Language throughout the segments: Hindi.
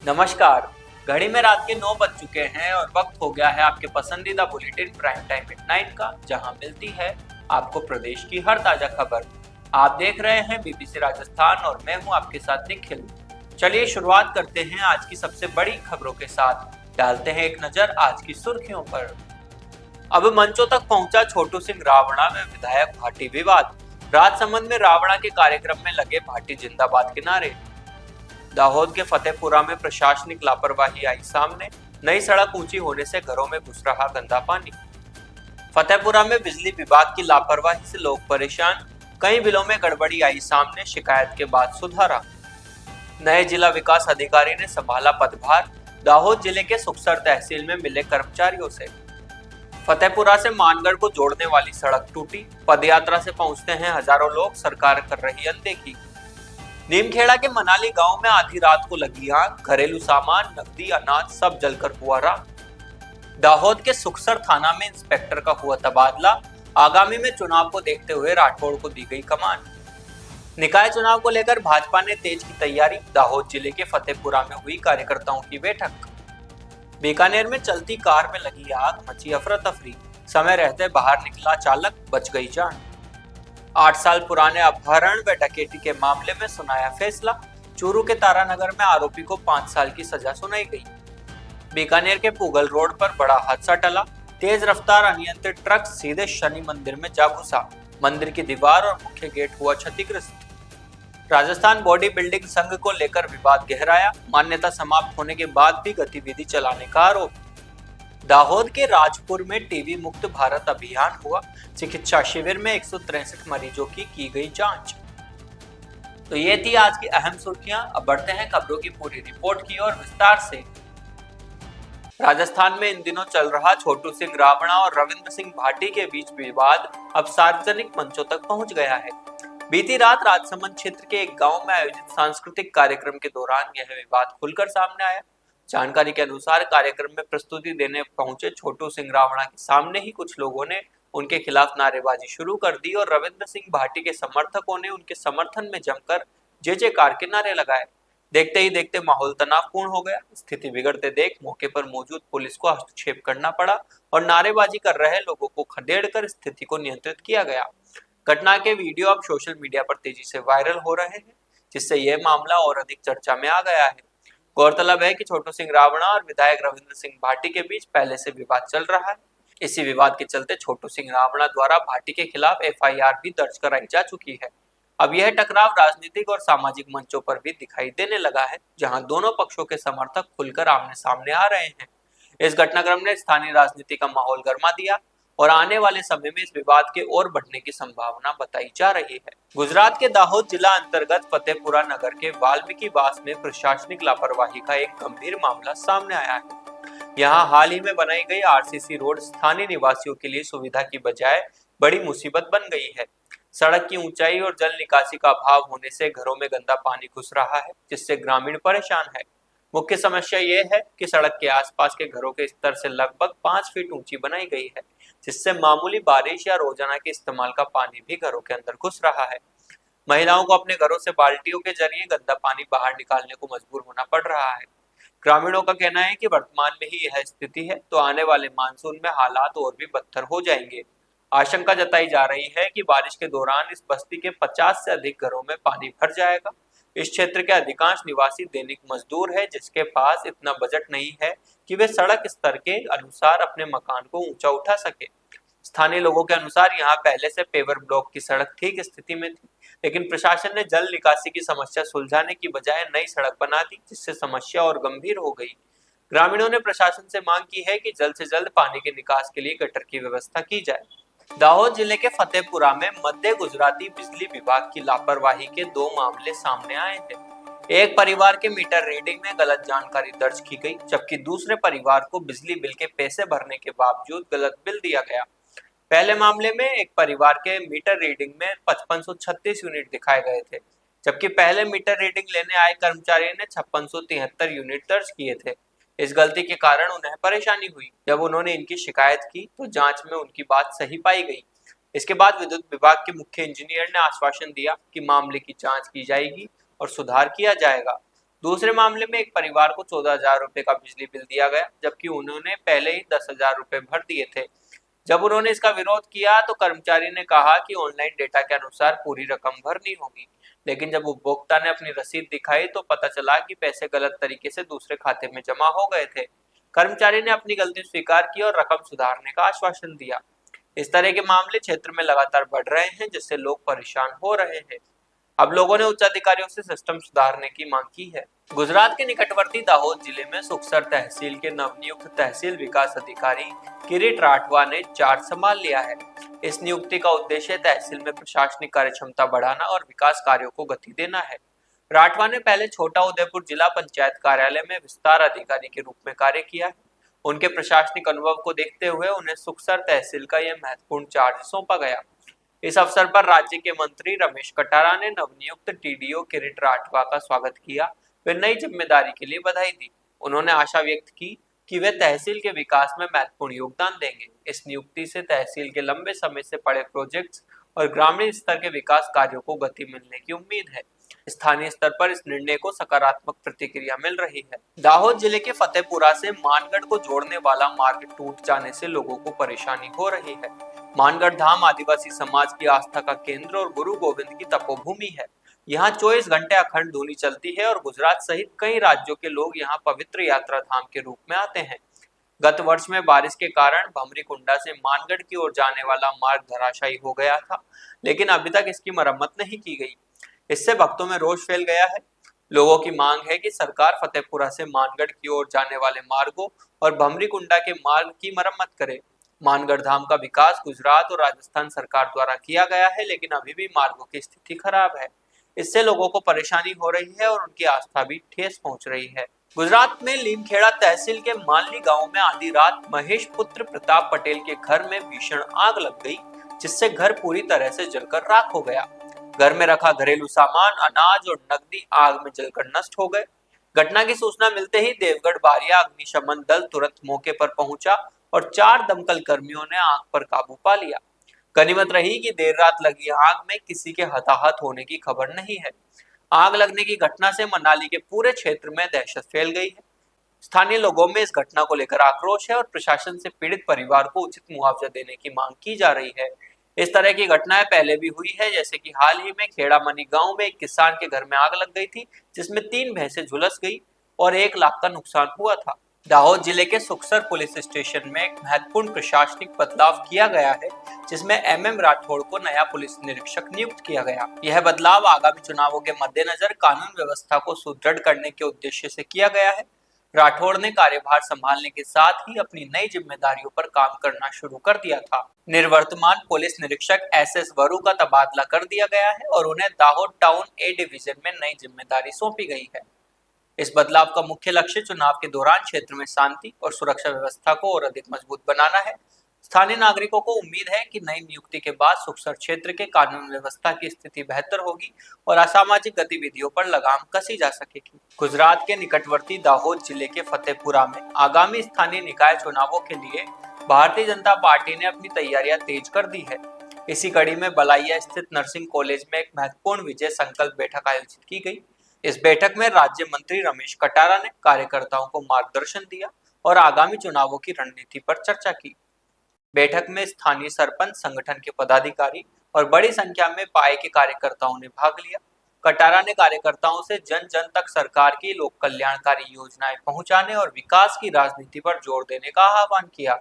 नमस्कार। घड़ी में रात के 9 बज चुके हैं और वक्त हो गया है आपके पसंदीदा बुलेटिन प्राइम टाइम मिडनाइट का, जहां मिलती है आपको प्रदेश की हर ताजा खबर। आप देख रहे हैं बीबीसी राजस्थान और मैं हूं आपके साथ निखिल। चलिए शुरुआत करते हैं आज की सबसे बड़ी खबरों के साथ। डालते हैं एक नजर आज की सुर्खियों पर। अब मंचों तक पहुंचा छोटू सिंह रावणा में विधायक भाटी विवाद। राजसमंद में रावणा के कार्यक्रम में लगे भाटी जिंदाबाद के नारे। दाहोद के फतेहपुरा में प्रशासनिक लापरवाही आई सामने। नई सड़क ऊंची होने से घरों में घुस रहा गंदा पानी। फतेहपुरा में बिजली विभाग की लापरवाही से लोग परेशान। कई बिलों में गड़बड़ी आई सामने, शिकायत के बाद सुधारा। नए जिला विकास अधिकारी ने संभाला पदभार। दाहोद जिले के सुखसर तहसील में मिले कर्मचारियों से। फतेहपुरा से मानगढ़ को जोड़ने वाली सड़क टूटी। पदयात्रा से पहुंचते हैं हजारों लोग, सरकार कर रही अनदेखी। नीमखेड़ा के मनाली गांव में आधी रात को लगी आग। घरेलू सामान, नकदी, अनाज सब जलकर हुआ राख। दाहोद के सुखसर थाना में इंस्पेक्टर का हुआ तबादला। आगामी में चुनाव को देखते हुए राठौड़ को दी गई कमान। निकाय चुनाव को लेकर भाजपा ने तेज की तैयारी। दाहोद जिले के फतेहपुरा में हुई कार्यकर्ताओं की बैठक। बीकानेर में चलती कार में लगी आग, मची अफरा तफरी। समय रहते बाहर निकला चालक, बच गई जान। 8 साल पुराने अपहरण व डकैती के मामले में सुनाया फैसला। चूरू के तारानगर में आरोपी को 5 साल की सजा सुनाई गई। बीकानेर के पुगल रोड पर बड़ा हादसा टला। तेज रफ्तार अनियंत्रित ट्रक सीधे शनि मंदिर में जा घुसा। मंदिर की दीवार और मुख्य गेट हुआ क्षतिग्रस्त। राजस्थान बॉडी बिल्डिंग संघ को लेकर विवाद गहराया। मान्यता समाप्त होने के बाद भी गतिविधि चलाने का आरोप। दाहोद के राजपुर में टीबी मुक्त भारत अभियान हुआ। चिकित्सा शिविर में 163 मरीजों की गई जांच। तो ये थी आज की अहम सुर्खियां। अब बढ़ते हैं खबरों की पूरी रिपोर्ट की ओर विस्तार से। राजस्थान में इन दिनों चल रहा छोटू सिंह रावणा और रविंद्र सिंह भाटी के बीच विवाद अब सार्वजनिक मंचों तक पहुंच गया है। बीती रात राजसमंद क्षेत्र के एक गांव में आयोजित सांस्कृतिक कार्यक्रम के दौरान यह विवाद खुलकर सामने आया। जानकारी के अनुसार कार्यक्रम में प्रस्तुति देने पहुंचे छोटू सिंह रावणा के सामने ही कुछ लोगों ने उनके खिलाफ नारेबाजी शुरू कर दी और रविंद्र सिंह भाटी के समर्थकों ने उनके समर्थन में जमकर जय जयकार के नारे लगाए। देखते ही देखते माहौल तनावपूर्ण हो गया। स्थिति बिगड़ते देख मौके पर मौजूद पुलिस को हस्तक्षेप करना पड़ा और नारेबाजी कर रहे लोगों को खदेड़कर स्थिति को नियंत्रित किया गया। घटना के वीडियो अब सोशल मीडिया पर तेजी से वायरल हो रहे हैं, जिससे यह मामला और अधिक चर्चा में आ गया है। गौरतलब है कि छोटू सिंह रावणा और विधायक रविंद्र सिंह भाटी के बीच पहले से विवाद चल रहा है। इसी विवाद के चलते छोटू सिंह रावणा द्वारा भाटी के खिलाफ एफआईआर भी दर्ज कराई जा चुकी है। अब यह टकराव राजनीतिक और सामाजिक मंचों पर भी दिखाई देने लगा है, जहां दोनों पक्षों के समर्थक खुलकर आमने सामने आ रहे हैं। इस घटनाक्रम ने स्थानीय राजनीति का माहौल गर्मा दिया और आने वाले समय में इस विवाद के और बढ़ने की संभावना बताई जा रही है। गुजरात के दाहोद जिला अंतर्गत फतेहपुरा नगर के वाल्मीकि वास में प्रशासनिक लापरवाही का एक गंभीर मामला सामने आया है। यहाँ हाल ही में बनाई गई आरसीसी रोड स्थानीय निवासियों के लिए सुविधा की बजाय बड़ी मुसीबत बन गई है। सड़क की ऊंचाई और जल निकासी का अभाव होने से घरों में गंदा पानी घुस रहा है, जिससे ग्रामीण परेशान है। मुख्य समस्या ये है कि सड़क के आसपास के घरों के स्तर से लगभग 5 फीट ऊंची बनाई गई है, जिससे मामूली बारिश या रोजाना के इस्तेमाल का पानी भी घरों के अंदर घुस रहा है। महिलाओं को अपने घरों से बाल्टियों के जरिए गंदा पानी बाहर निकालने को मजबूर होना पड़ रहा है। ग्रामीणों का कहना है कि वर्तमान में ही यह स्थिति है तो आने वाले मानसून में हालात और भी बदतर हो जाएंगे। आशंका जताई जा रही है कि बारिश के दौरान इस बस्ती के 50 से अधिक घरों में पानी भर जाएगा। इस क्षेत्र के अधिकांश निवासी दैनिक मजदूर है, जिसके पास इतना बजट नहीं है कि वे सड़क स्तर के अनुसार अपने मकान को ऊंचा उठा सके। स्थानीय लोगों के अनुसार यहाँ पहले से पेवर ब्लॉक की सड़क ठीक स्थिति में थी, लेकिन प्रशासन ने जल निकासी की समस्या सुलझाने की बजाय नई सड़क बना दी, जिससे समस्या और गंभीर हो गई। ग्रामीणों ने प्रशासन से मांग की है कि जल्द से जल्द पानी के निकास के लिए गटर की व्यवस्था की जाए। दाहोद जिले के फतेहपुरा में मध्य गुजराती बिजली विभाग की लापरवाही के 2 मामले सामने आए हैं। एक परिवार के मीटर रीडिंग में गलत जानकारी दर्ज की गई, जबकि दूसरे परिवार को बिजली बिल के पैसे भरने के बावजूद गलत बिल दिया गया। पहले मामले में एक परिवार के मीटर रीडिंग में 5536 यूनिट दिखाए गए थे, जबकि पहले मीटर रीडिंग लेने आए कर्मचारी ने 5673 यूनिट दर्ज किए थे। इस गलती के कारण उन्हें परेशानी हुई। जब उन्होंने इनकी शिकायत की तो जांच में उनकी बात सही पाई गई। इसके बाद विद्युत विभाग के मुख्य इंजीनियर ने आश्वासन दिया कि मामले की जांच की जाएगी और सुधार किया जाएगा। दूसरे मामले में एक परिवार को 14,000 रुपए का बिजली बिल दिया गया, जबकि उन्होंने पहले ही 10,000 रुपए भर दिए थे। जब उन्होंने इसका विरोध किया तो कर्मचारी ने कहा कि ऑनलाइन डेटा के अनुसार पूरी रकम भरनी होगी, लेकिन जब उपभोक्ता ने अपनी रसीद दिखाई तो पता चला कि पैसे गलत तरीके से दूसरे खाते में जमा हो गए थे। कर्मचारी ने अपनी गलती स्वीकार की और रकम सुधारने का आश्वासन दिया। इस तरह के मामले क्षेत्र में लगातार बढ़ रहे हैं, जिससे लोग परेशान हो रहे हैं। अब लोगों ने उच्च अधिकारियों से सिस्टम सुधारने की मांग की है। गुजरात के निकटवर्ती दाहोद जिले में सुखसर तहसील के नवनियुक्त तहसील विकास अधिकारी किरीट राठवा ने चार्ज संभाल लिया है। इस नियुक्ति का उद्देश्य तहसील में प्रशासनिक कार्यक्षमता बढ़ाना और विकास कार्यों को गति देना है। राठवा ने पहले छोटा उदयपुर जिला पंचायत कार्यालय में विस्तार अधिकारी के रूप में कार्य किया है। उनके प्रशासनिक अनुभव को देखते हुए उन्हें सुखसर तहसील का यह महत्वपूर्ण चार्ज सौंपा गया। इस अवसर पर राज्य के मंत्री रमेश कटारा ने नवनियुक्त टीडीओ किरीट राठवा का स्वागत किया। वे नई जिम्मेदारी के लिए बधाई दी। उन्होंने आशा व्यक्त की कि वे तहसील के विकास में महत्वपूर्ण योगदान देंगे। इस नियुक्ति से तहसील के लंबे समय से पड़े प्रोजेक्ट्स और ग्रामीण स्तर के विकास कार्यों को गति मिलने की उम्मीद है। स्थानीय स्तर पर इस निर्णय को सकारात्मक प्रतिक्रिया मिल रही है। दाहोद जिले के फतेहपुरा से मानगढ़ को जोड़ने वाला मार्ग टूट जाने से लोगों को परेशानी हो रही है। मानगढ़ धाम आदिवासी समाज की आस्था का केंद्र और गुरु गोविंद की तपोभूमि है। यहाँ 24 घंटे अखंड धूनी चलती है और गुजरात सहित कई राज्यों के लोग यहाँ पवित्र यात्रा धाम के रूप में आते हैं। गत वर्ष में बारिश के कारण भमरी कुंडा से मानगढ़ की ओर जाने वाला मार्ग धराशायी हो गया था, लेकिन अभी तक इसकी मरम्मत नहीं की गई। इससे भक्तों में रोष फैल गया है। लोगों की मांग है कि सरकार फतेहपुरा से मानगढ़ की ओर जाने वाले मार्गों और भमरी कुंडा के मार्ग की मरम्मत करे। मानगढ़ धाम का विकास गुजरात और राजस्थान सरकार द्वारा किया गया है, लेकिन अभी भी मार्गों की स्थिति खराब है। इससे लोगों को परेशानी हो रही है और उनकी आस्था भी ठेस पहुंच रही है। गुजरात में लीमखेड़ा तहसील के मानली गांव में आधी रात महेश पुत्र प्रताप पटेल के घर में भीषण आग लग गई, जिससे घर पूरी तरह से जलकर राख हो गया। घर में रखा घरेलू सामान, अनाज और नकदी आग में जलकर नष्ट हो गए। घटना की सूचना मिलते ही देवगढ़ बारिया अग्निशमन दल तुरंत मौके पर पहुंचा और 4 दमकल कर्मियों ने आग पर काबू पा लिया। गनीमत रही कि देर रात लगी आग में किसी के हताहत होने की खबर नहीं है। आग लगने की घटना से मनाली के पूरे क्षेत्र में दहशत फैल गई है। स्थानीय लोगों में इस घटना को लेकर आक्रोश है और प्रशासन से पीड़ित परिवार को उचित मुआवजा देने की मांग की जा रही है। इस तरह की घटनाएं पहले भी हुई है, जैसे कि हाल ही में खेड़ामनी गांव में एक किसान के घर में आग लग गई थी, जिसमें 3 भैंसें झुलस गई और 1 लाख का नुकसान हुआ था। दाहोद जिले के सुखसर पुलिस स्टेशन में एक महत्वपूर्ण प्रशासनिक बदलाव किया गया है, जिसमें एमएम राठौड़ को नया पुलिस निरीक्षक नियुक्त किया गया। यह बदलाव आगामी चुनावों के मद्देनजर कानून व्यवस्था को सुदृढ़ करने के उद्देश्य से किया गया है। राठौड़ ने कार्यभार संभालने के साथ ही अपनी नई जिम्मेदारियों पर काम करना शुरू कर दिया था। निर्वर्तमान पुलिस निरीक्षक एसएस वरु का तबादला कर दिया गया है और उन्हें दाहोद टाउन ए डिवीजन में नई जिम्मेदारी सौंपी गई है। इस बदलाव का मुख्य लक्ष्य चुनाव के दौरान क्षेत्र में शांति और सुरक्षा व्यवस्था को और अधिक मजबूत बनाना है। स्थानीय नागरिकों को उम्मीद है कि नई नियुक्ति के बाद सुखसर क्षेत्र के कानून व्यवस्था की स्थिति बेहतर होगी और असामाजिक गतिविधियों पर लगाम कसी जा सकेगी। गुजरात के निकटवर्ती दाहोद जिले के फतेहपुरा में आगामी स्थानीय निकाय चुनावों के लिए भारतीय जनता पार्टी ने अपनी तैयारियां तेज कर दी है। इसी कड़ी में बलाइया स्थित नर्सिंग कॉलेज में एक महत्वपूर्ण विजय संकल्प बैठक आयोजित की गई। इस बैठक में राज्य मंत्री रमेश कटारा ने कार्यकर्ताओं को मार्गदर्शन दिया और आगामी चुनावों की रणनीति पर चर्चा की। बैठक में स्थानीय सरपंच, संगठन के पदाधिकारी और बड़ी संख्या में पाए के कार्यकर्ताओं ने भाग लिया। कटारा ने कार्यकर्ताओं से जन जन तक सरकार की लोक कल्याणकारी योजनाएं पहुंचाने और विकास की राजनीति पर जोर देने का आह्वान किया।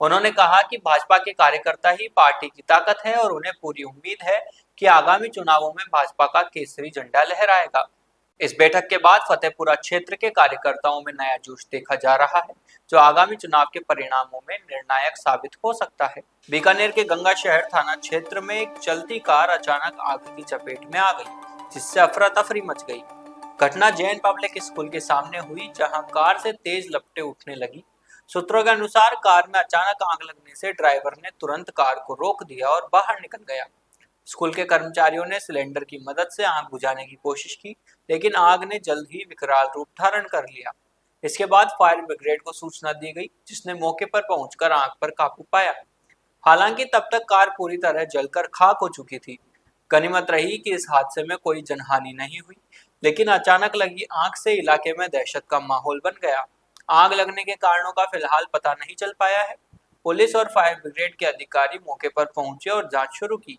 उन्होंने कहा कि भाजपा के कार्यकर्ता ही पार्टी की ताकत है और उन्हें पूरी उम्मीद है कि आगामी चुनावों में भाजपा का केसरी झंडा लहराएगा। इस बैठक के बाद फतेहपुरा क्षेत्र के कार्यकर्ताओं में नया जोश देखा जा रहा है, जो आगामी चुनाव के परिणामों में निर्णायक साबित हो सकता है। बीकानेर के गंगा शहर थाना क्षेत्र में एक चलती कार अचानक आग की चपेट में आ गई, जिससे अफरा तफरी मच गई। घटना जैन पब्लिक स्कूल के सामने हुई, जहां कार से तेज लपटें उठने लगी। सूत्रों के अनुसार कार में अचानक आग लगने से ड्राइवर ने तुरंत कार को रोक दिया और बाहर निकल गया। स्कूल के कर्मचारियों ने सिलेंडर की मदद से आग बुझाने की कोशिश की, लेकिन आग ने जल्द ही विकराल रूप धारण कर लिया। इसके बाद फायर ब्रिगेड को सूचना दी गई, जिसने मौके पर पहुंचकर आग पर काबू पाया। हालांकि तब तक कार पूरी तरह जलकर खाक हो चुकी थी। गनीमत रही कि इस हादसे में कोई जनहानि नहीं हुई। लेकिन अचानक लगी आग से इलाके में दहशत का माहौल बन गया। आग लगने के कारणों का फिलहाल पता नहीं चल पाया है। पुलिस और फायर ब्रिगेड के अधिकारी मौके पर पहुंचे और जांच शुरू की।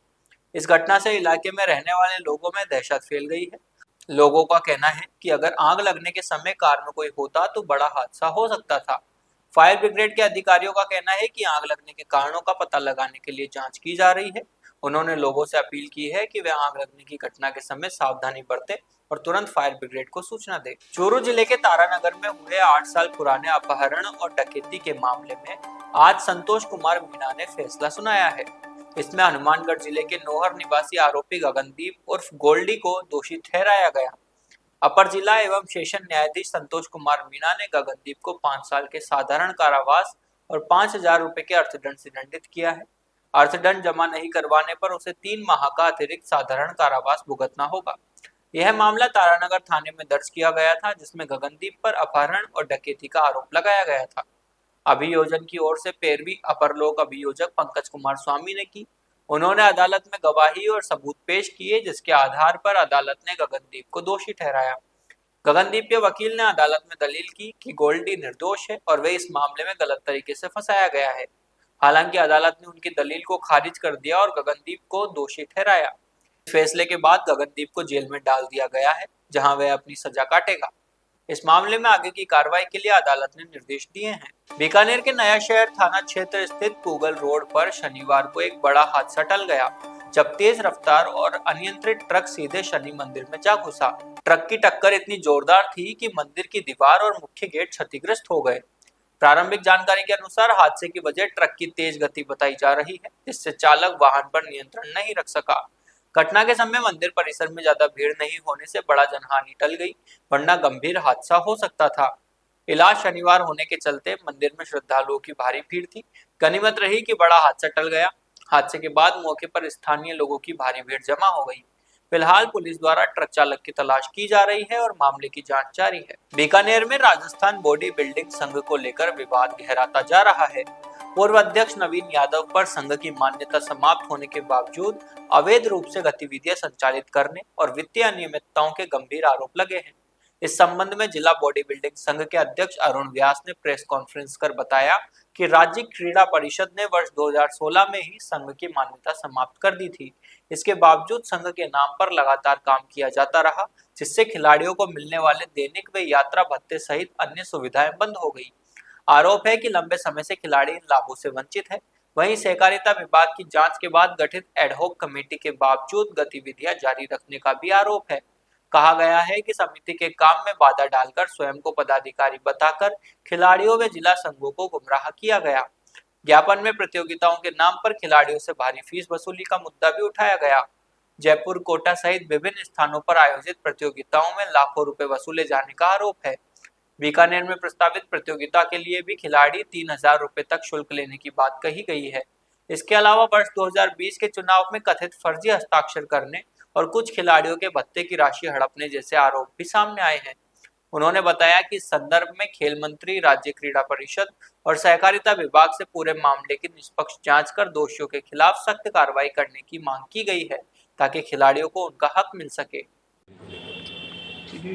इस घटना से इलाके में रहने वाले लोगों में दहशत फैल गई है। लोगों का कहना है कि अगर आग लगने के समय कार में कोई होता तो बड़ा हादसा हो सकता था। फायर ब्रिगेड के अधिकारियों का कहना है कि आग लगने के कारणों का पता लगाने के लिए जांच की जा रही है। उन्होंने लोगों से अपील की है कि वे आग लगने की घटना के समय सावधानी बरतें और तुरंत फायर ब्रिगेड को सूचना दें। चूरू जिले के तारानगर में हुए 8 साल पुराने अपहरण और डकैती के मामले में आज संतोष कुमार मीणा ने फैसला सुनाया है। इसमें हनुमानगढ़ जिले के नोहर निवासी आरोपी गगनदीप उर्फ गोल्डी को दोषी ठहराया गया। अपर जिला एवं सेशन न्यायाधीश संतोष कुमार मीणा ने गगनदीप को 5 साल के साधारण कारावास और 5,000 रुपए के अर्थदंड से दंडित किया है। अर्थदंड जमा नहीं करवाने पर उसे 3 माह का अतिरिक्त साधारण कारावास भुगतना होगा। यह मामला तारानगर थाने में दर्ज किया गया था, जिसमें गगनदीप पर अपहरण और डकैती का आरोप लगाया गया था। अभियोजन की ओर से पैरवी अपर लोक अभियोजक पंकज कुमार स्वामी ने की। उन्होंने अदालत में गवाही और सबूत पेश किए, जिसके आधार पर अदालत ने गगनदीप को दोषी ठहराया। गगनदीप के वकील ने अदालत में दलील की कि गोल्डी निर्दोष है और वे इस मामले में गलत तरीके से फंसाया गया है। हालांकि अदालत ने उनकी दलील को खारिज कर दिया और गगनदीप को दोषी ठहराया। इस फैसले के बाद गगनदीप को जेल में डाल दिया गया है, जहां वह अपनी सजा काटेगा। इस मामले में आगे की कार्रवाई के लिए अदालत ने निर्देश दिए हैं। बीकानेर के नया शहर थाना क्षेत्र स्थित पूगल रोड पर शनिवार को एक बड़ा हादसा टल गया, जब तेज रफ्तार और अनियंत्रित ट्रक सीधे शनि मंदिर में जा घुसा। ट्रक की टक्कर इतनी जोरदार थी कि मंदिर की दीवार और मुख्य गेट क्षतिग्रस्त हो गए। प्रारंभिक जानकारी के अनुसार हादसे की वजह ट्रक की तेज गति बताई जा रही है, जिससे चालक वाहन पर नियंत्रण नहीं रख सका। घटना के समय मंदिर परिसर में ज्यादा भीड़ नहीं होने से बड़ा जनहानि टल गई, वरना गंभीर हादसा हो सकता था। इलाज शनिवार होने के चलते मंदिर में श्रद्धालुओं की भारी भीड़ थी। गनीमत रही कि बड़ा हादसा टल गया। हादसे के बाद मौके पर स्थानीय लोगों की भारी भीड़ जमा हो गई। फिलहाल पुलिस द्वारा ट्रक चालक की तलाश की जा रही है और मामले की जांच जारी है। बीकानेर में राजस्थान बॉडी बिल्डिंग संघ को लेकर विवाद गहराता जा रहा है। पूर्व अध्यक्ष नवीन यादव पर संघ की मान्यता समाप्त होने के बावजूद अवैध रूप से गतिविधियां संचालित करने और वित्तीय अनियमितताओं के गंभीर आरोप लगे हैं। इस संबंध में जिला बॉडी बिल्डिंग संघ के अध्यक्ष अरुण व्यास ने प्रेस कॉन्फ्रेंस कर बताया कि राज्य क्रीड़ा परिषद ने वर्ष 2016 में ही संघ की मान्यता समाप्त कर दी थी। इसके बावजूद संघ के नाम पर लगातार काम किया जाता रहा, जिससे खिलाड़ियों को मिलने वाले दैनिक व यात्रा भत्ते सहित अन्य सुविधाएं बंद हो गई। आरोप है कि लंबे समय से खिलाड़ी इन लाभों से वंचित है। वहीं सहकारिता विभाग की जांच के बाद गठित एडहॉक कमेटी के बावजूद गतिविधियां जारी रखने का भी आरोप है। कहा गया है कि समिति के काम में बाधा डालकर स्वयं को पदाधिकारी बताकर खिलाड़ियों व जिला संघों को गुमराह किया गया। ज्ञापन में प्रतियोगिताओं के नाम पर खिलाड़ियों से भारी फीस वसूली का मुद्दा भी उठाया गया। जयपुर, कोटा सहित विभिन्न स्थानों पर आयोजित प्रतियोगिताओं में लाखों रुपए वसूले जाने का आरोप है। बीकानेर में प्रस्तावित प्रतियोगिता के लिए भी खिलाड़ी 3,000 रुपए तक शुल्क लेने की बात कही गई है। इसके अलावा वर्ष 2020 के चुनाव में कथित फर्जी हस्ताक्षर करने और कुछ खिलाड़ियों के भत्ते की राशि हड़पने जैसे आरोप भी सामने आए हैं। उन्होंने बताया कि इस संदर्भ में खेल मंत्री, राज्य क्रीड़ा परिषद और सहकारिता विभाग से पूरे मामले की निष्पक्ष जांच कर दोषियों के खिलाफ सख्त कार्रवाई करने की मांग की गई है, ताकि खिलाड़ियों को उनका हक मिल सके। ये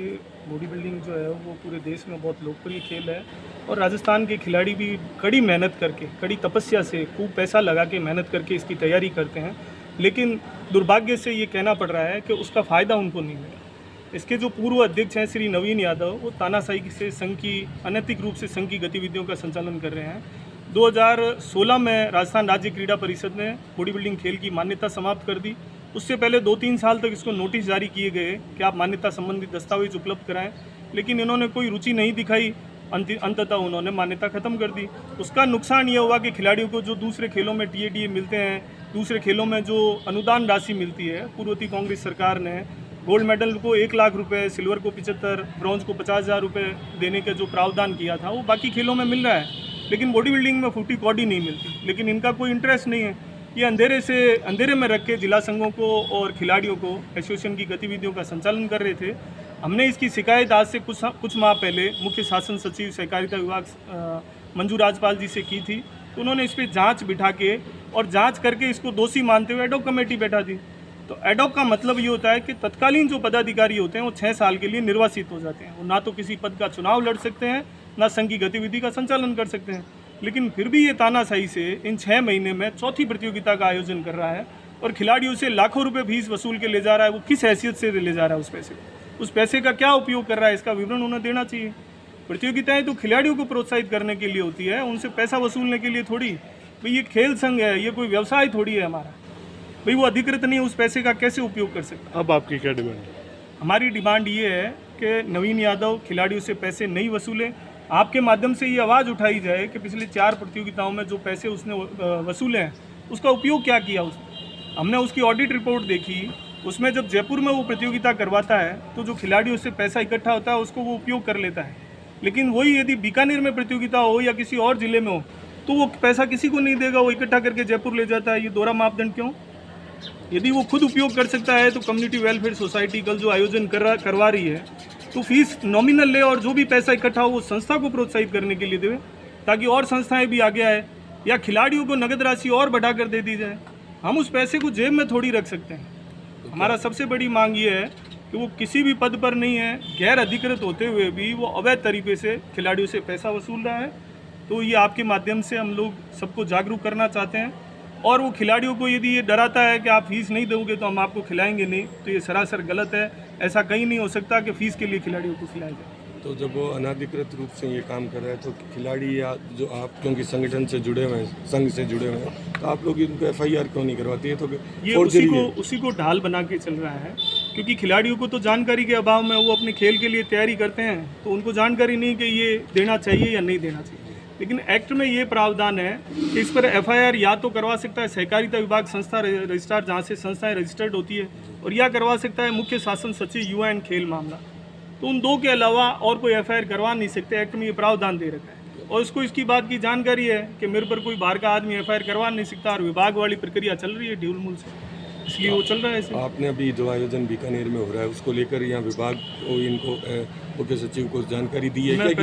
बॉडी बिल्डिंग जो है वो पूरे देश में बहुत लोकप्रिय खेल है और राजस्थान के खिलाड़ी भी कड़ी मेहनत करके, कड़ी तपस्या से, खूब पैसा लगा के मेहनत करके इसकी तैयारी करते हैं। लेकिन दुर्भाग्य से ये कहना पड़ रहा है कि उसका फ़ायदा उनको नहीं मिला। इसके जो पूर्व अध्यक्ष हैं श्री नवीन यादव, वो तानाशाही से संघ की, अनैतिक रूप से संघ की गतिविधियों का संचालन कर रहे हैं। 2016 में राजस्थान राज्य क्रीड़ा परिषद ने बॉडी बिल्डिंग खेल की मान्यता समाप्त कर दी। उससे पहले 2-3 साल तक इसको नोटिस जारी किए गए कि आप मान्यता संबंधित दस्तावेज उपलब्ध कराएं, लेकिन इन्होंने कोई रुचि नहीं दिखाई। अंततः उन्होंने मान्यता खत्म कर दी। उसका नुकसान ये हुआ कि खिलाड़ियों को जो दूसरे खेलों में TADA मिलते हैं, दूसरे खेलों में जो अनुदान राशि मिलती है, पूर्ववर्ती कांग्रेस सरकार ने गोल्ड मेडल को 1 लाख रुपए, सिल्वर को 75, ब्रॉन्ज को 50,000 रुपये देने का जो प्रावधान किया था, वो बाकी खेलों में मिल रहा है, लेकिन बॉडी बिल्डिंग में फूटी कौड़ी नहीं मिलती। लेकिन इनका कोई इंटरेस्ट नहीं है। ये अंधेरे में रख के जिला संघों को और खिलाड़ियों को एसोसिएशन की गतिविधियों का संचालन कर रहे थे। हमने इसकी शिकायत आज से कुछ माह पहले मुख्य शासन सचिव सहकारिता विभाग मंजू राजपाल जी से की थी, तो उन्होंने इस पर जांच बिठा के और जांच करके इसको दोषी मानते हुए एडहॉक कमेटी बैठा दी। तो एडॉक का मतलब ये होता है कि तत्कालीन जो पदाधिकारी होते हैं वो 6 साल के लिए निर्वासित हो जाते हैं। वो ना तो किसी पद का चुनाव लड़ सकते हैं, ना संघ की गतिविधि का संचालन कर सकते हैं। लेकिन फिर भी ये तानाशाही से इन 6 महीने में चौथी प्रतियोगिता का आयोजन कर रहा है और खिलाड़ियों से लाखों रुपए फीस वसूल के ले जा रहा है। वो किस हैसियत से ले जा रहा है उस पैसे को? उस पैसे का क्या उपयोग कर रहा है, इसका विवरण उन्हें देना चाहिए। प्रतियोगिताएं तो खिलाड़ियों को प्रोत्साहित करने के लिए होती है, उनसे पैसा वसूलने के लिए थोड़ी। भाई ये खेल संघ है, ये कोई व्यवसाय थोड़ी है हमारा। भाई वो अधिकृत नहीं है, उस पैसे का कैसे उपयोग कर सकता? अब आपकी क्या डिमांड है? हमारी डिमांड ये है कि नवीन यादव खिलाड़ियों से पैसे नहीं वसूले। आपके माध्यम से ये आवाज़ उठाई जाए कि पिछले 4 प्रतियोगिताओं में जो पैसे उसने वसूले हैं उसका उपयोग क्या किया उसने। हमने उसकी ऑडिट रिपोर्ट देखी, उसमें जब जयपुर में वो प्रतियोगिता करवाता है तो जो खिलाड़ियों से पैसा इकट्ठा होता है उसको वो उपयोग कर लेता है। लेकिन वही यदि बीकानेर में प्रतियोगिता हो या किसी और ज़िले में हो तो वो पैसा किसी को नहीं देगा, वो इकट्ठा करके जयपुर ले जाता है। ये दोहरा मापदंड क्यों? यदि वो खुद उपयोग कर सकता है तो कम्युनिटी वेलफेयर सोसाइटी कल जो आयोजन करवा रही है तो फीस नॉमिनल ले और जो भी पैसा इकट्ठा हो वो संस्था को प्रोत्साहित करने के लिए देवे, ताकि और संस्थाएं भी आगे आए, या खिलाड़ियों को नगद राशि और बढ़ाकर दे दी जाए। हम उस पैसे को जेब में थोड़ी रख सकते हैं। हमारा सबसे बड़ी मांग ये है कि वो किसी भी पद पर नहीं है, गैर अधिकृत होते हुए भी वो अवैध तरीके से खिलाड़ियों से पैसा वसूल रहा है। तो ये आपके माध्यम से हम लोग सबको जागरूक करना चाहते हैं। और वो खिलाड़ियों को यदि ये डराता है कि आप फीस नहीं दोगे तो हम आपको खिलाएंगे नहीं, तो ये सरासर गलत है। ऐसा कहीं नहीं हो सकता कि फ़ीस के लिए खिलाड़ियों को खिलाया जाए। तो जब वो अनाधिकृत रूप से ये काम कर रहा है तो खिलाड़ी या जो आप क्योंकि संगठन से जुड़े हुए हैं, संघ से जुड़े हुए हैं, तो आप लोग इनको FIR क्यों नहीं करवाती है? तो ये उसी को ढाल बना के चल रहा है, क्योंकि खिलाड़ियों को तो जानकारी के अभाव में वो अपने खेल के लिए तैयारी करते हैं तो उनको जानकारी नहीं कि ये देना चाहिए या नहीं देना चाहिए। लेकिन एक्ट में ये प्रावधान है कि इस पर FIR या तो करवा सकता है सहकारिता विभाग संस्था रजिस्ट्रार, जहाँ से संस्थाएं रजिस्टर्ड होती है, और या करवा सकता है मुख्य शासन सचिव युवा एंड खेल मामला। तो उन दो के अलावा और कोई FIR करवा नहीं सकते। एक्ट में ये प्रावधान दे रखा है और इसको इसकी बात की जानकारी है कि मेरे पर कोई बाहर का आदमी FIR करवा नहीं सकता, और विभाग वाली प्रक्रिया चल रही है ढिलमुल से, इसलिए वो चल रहा है ऐसे। आपने अभी जो आयोजन बीकानेर में हो रहा है उसको लेकर यहाँ विभाग को, इनको मुख्य सचिव को जानकारी दी है? मैं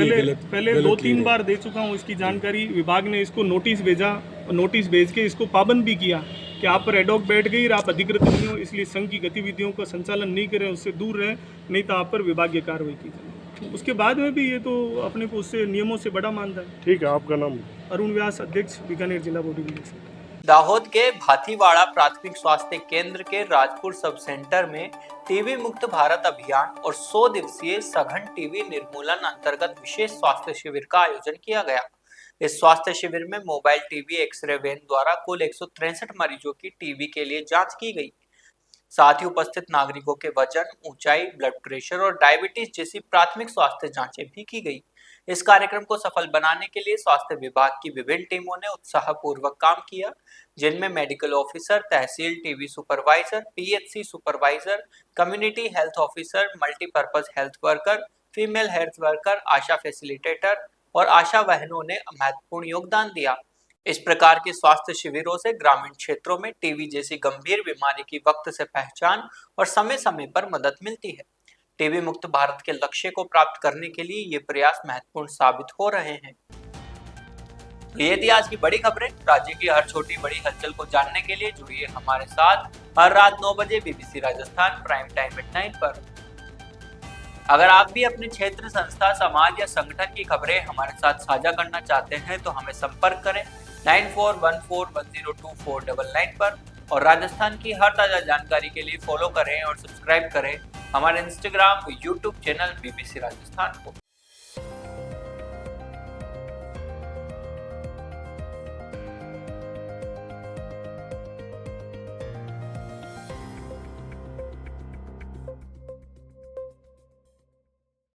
पहले 2-3 बार दे चुका हूँ इसकी जानकारी। विभाग ने इसको नोटिस भेजा और नोटिस भेज के इसको पाबंद भी किया कि आप पर एडॉक बैठ गई और आप अधिकृत नहीं हो, इसलिए संघ की गतिविधियों का संचालन नहीं करें, उससे दूर रहें, नहीं तो आप पर विभागीय कार्रवाई की जाए। उसके बाद में भी ये तो अपने को उससे नियमों से बड़ा मानता है। ठीक है, आपका नाम? अरुण व्यास, अध्यक्ष बीकानेर जिला बॉडी बिल्डिंग। दाहोद के भातीवाड़ा प्राथमिक स्वास्थ्य केंद्र के राजपुर सब सेंटर में टीबी मुक्त भारत अभियान और 100 दिवसीय सघन टीबी निर्मूलन अंतर्गत विशेष स्वास्थ्य शिविर का आयोजन किया गया। इस स्वास्थ्य शिविर में मोबाइल टीबी एक्सरे वैन द्वारा कुल 163 मरीजों की टीबी के लिए जांच की गई। साथ ही उपस्थित नागरिकों के वजन, ऊंचाई, ब्लड प्रेशर और डायबिटीज जैसी प्राथमिक स्वास्थ्य जांचें भी की गई। इस कार्यक्रम को सफल बनाने के लिए स्वास्थ्य विभाग की विभिन्न टीमों ने उत्साहपूर्वक काम किया, जिनमें medical officer, tehsil TB supervisor, PHC supervisor, community health officer, multipurpose health worker, female health worker, ASHA facilitator और आशा बहनों ने महत्वपूर्ण योगदान दिया। इस प्रकार के स्वास्थ्य शिविरों से ग्रामीण क्षेत्रों में टीबी जैसी गंभीर बीमारी की वक्त से पहचान और समय समय पर मदद मिलती है। टीबी मुक्त भारत के लक्ष्य को प्राप्त करने के लिए ये प्रयास महत्वपूर्ण साबित हो रहे हैं। ये थी आज की बड़ी खबरें। राज्य की हर छोटी बड़ी हलचल को जानने के लिए जुड़िए हमारे साथ हर रात 9 बजे BBC राजस्थान प्राइम टाइम @ 9 पर। अगर आप भी अपने क्षेत्र, संस्था, समाज या संगठन की खबरें हमारे साथ साझा करना चाहते हैं तो हमें संपर्क करें 9414102499 पर, और राजस्थान की हर ताजा जानकारी के लिए फॉलो करें और सब्सक्राइब करें हमारे इंस्टाग्राम व यूट्यूब चैनल BBC राजस्थान को।